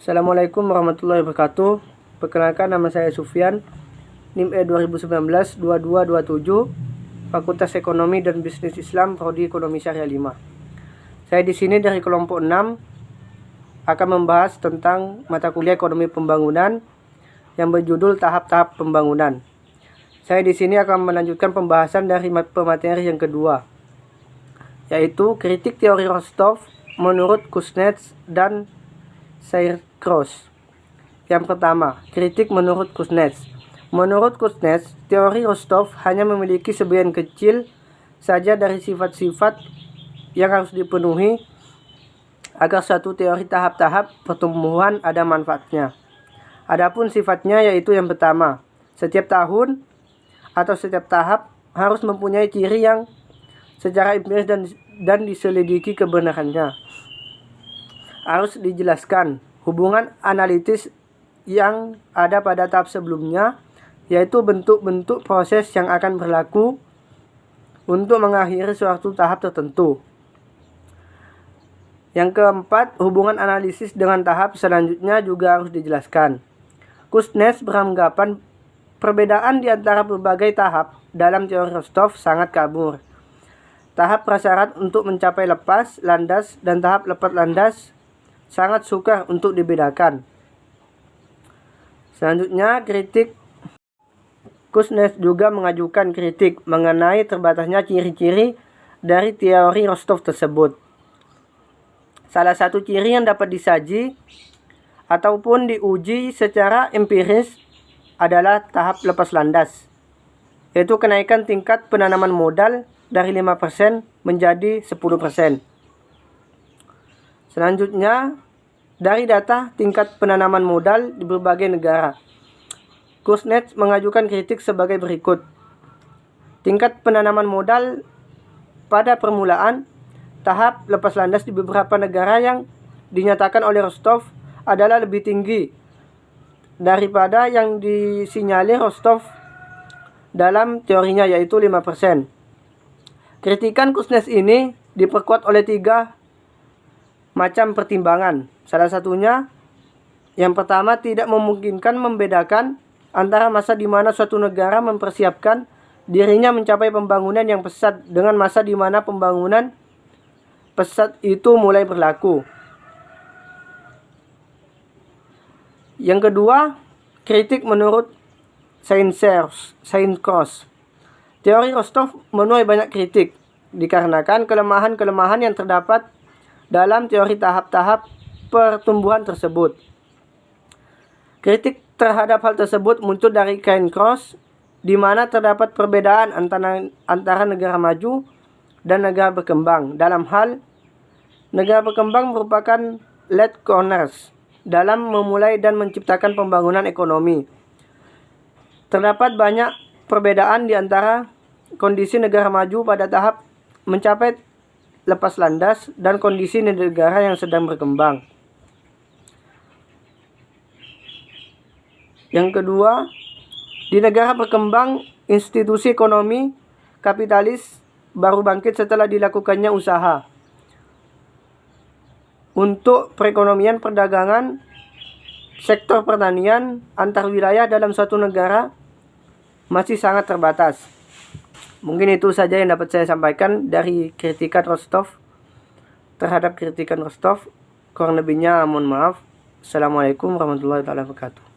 Assalamualaikum warahmatullahi wabarakatuh. Perkenalkan, nama saya Sufyan, NIM E 2019-2227, Fakultas Ekonomi dan Bisnis Islam, Prodi Ekonomi Syariah 5. Saya di sini dari kelompok 6 akan membahas tentang mata kuliah Ekonomi Pembangunan yang berjudul Tahap-tahap Pembangunan. Saya di sini akan melanjutkan pembahasan dari pemateri yang kedua, yaitu kritik teori Rostov menurut Kuznets dan Saarkroos. Yang pertama, kritik menurut Kuznets. Menurut Kuznets, teori Rostov hanya memiliki sebagian kecil saja dari sifat-sifat yang harus dipenuhi agar suatu teori tahap-tahap pertumbuhan ada manfaatnya. Adapun sifatnya yaitu yang pertama, setiap tahun atau setiap tahap harus mempunyai ciri yang secara empiris dan diselidiki kebenarannya. Harus dijelaskan hubungan analitis yang ada pada tahap sebelumnya, yaitu bentuk-bentuk proses yang akan berlaku untuk mengakhiri suatu tahap tertentu. Yang keempat, hubungan analisis dengan tahap selanjutnya juga harus dijelaskan. Kuznets beranggapan perbedaan di antara berbagai tahap dalam teori Rostov sangat kabur. Tahap prasyarat untuk mencapai lepas landas dan tahap lepas landas sangat sukar untuk dibedakan. Selanjutnya, kritik. Kuznets juga mengajukan kritik mengenai terbatasnya ciri-ciri dari teori Rostov tersebut. Salah satu ciri yang dapat disaji ataupun diuji secara empiris adalah tahap lepas landas, yaitu kenaikan tingkat penanaman modal dari 5% menjadi 10%. Selanjutnya, dari data tingkat penanaman modal di berbagai negara, Kuznets mengajukan kritik sebagai berikut. Tingkat penanaman modal pada permulaan tahap lepas landas di beberapa negara yang dinyatakan oleh Rostov adalah lebih tinggi daripada yang disinyalir Rostov dalam teorinya, yaitu 5%. Kritikan Kuznets ini diperkuat oleh 3 macam pertimbangan. Salah satunya, yang pertama, tidak memungkinkan membedakan antara masa di mana suatu negara mempersiapkan dirinya mencapai pembangunan yang pesat dengan masa di mana pembangunan pesat itu mulai berlaku. Yang kedua, kritik menurut Saarkroos. Teori Rostov menuai banyak kritik dikarenakan kelemahan-kelemahan yang terdapat dalam teori tahap-tahap pertumbuhan tersebut. Kritik terhadap hal tersebut muncul dari Saarkroos, di mana terdapat perbedaan antara negara maju dan negara berkembang. Dalam hal, negara berkembang merupakan late corners dalam memulai dan menciptakan pembangunan ekonomi. Terdapat banyak perbedaan di antara kondisi negara maju pada tahap mencapai lepas landas dan kondisi negara yang sedang berkembang. Yang kedua, di negara berkembang, institusi ekonomi kapitalis baru bangkit setelah dilakukannya usaha. Untuk perekonomian, perdagangan, sektor pertanian antar wilayah dalam suatu negara masih sangat terbatas. Mungkin itu saja yang dapat saya sampaikan dari kritikan Rostov terhadap kritikan Rostov. Kurang lebihnya mohon maaf. Assalamualaikum warahmatullahi wabarakatuh.